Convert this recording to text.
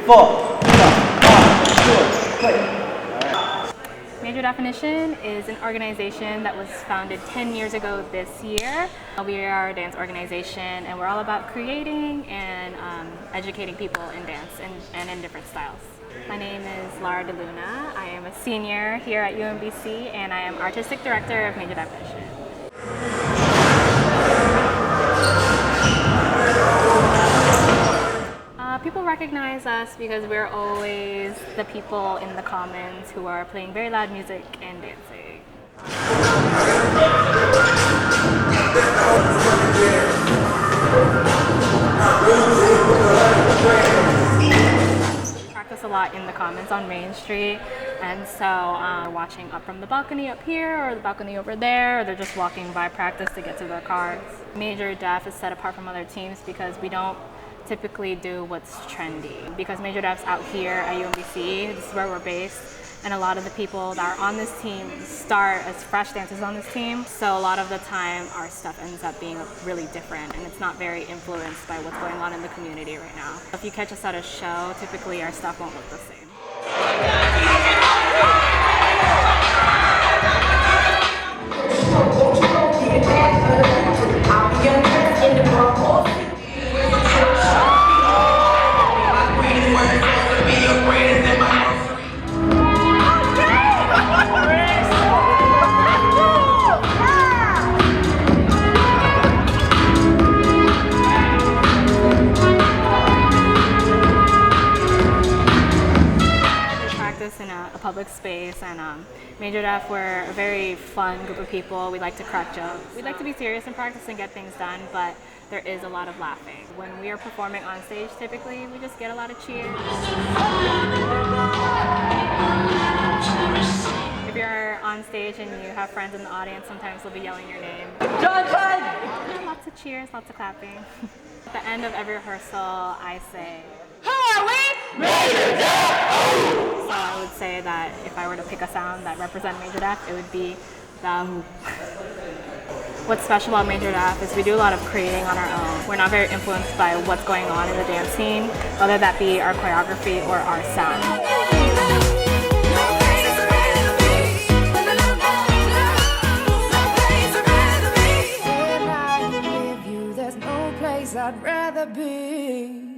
4, 1, 2, 3. Major Definition is an organization that was founded 10 years ago this year. We are a dance organization and we're all about creating and educating people in dance and in different styles. My name is Lara DeLuna. I am a senior here at UMBC and I am Artistic Director of Major Definition. People recognize us because we're always the people in the commons who are playing very loud music and dancing. We practice a lot in the commons on Main Street, and so watching up from the balcony up here or the balcony over there, or they're just walking by practice to get to their cars. Major Def is set apart from other teams because we don't typically do what's trendy. Because Major Def's out here at UMBC, this is where we're based, and a lot of the people that are on this team start as fresh dancers on this team, so a lot of the time our stuff ends up being really different and it's not very influenced by what's going on in the community right now. If you catch us at a show, typically our stuff won't look the same. In a public space, and Major Def, we're a very fun group of people. We like to crack jokes. We like to be serious in practice and get things done, but there is a lot of laughing. When we are performing on stage, typically we just get a lot of cheers. If you're on stage and you have friends in the audience, sometimes they'll be yelling your name. Johnson! Lots of cheers, lots of clapping. At the end of every rehearsal, I say, "Who are we? Major Def! So I would say that if I were to pick a sound that represented Major Def, it would be the hoop. What's special about Major Def is we do a lot of creating on our own. We're not very influenced by what's going on in the dance scene, whether that be our choreography or our sound. I'd rather be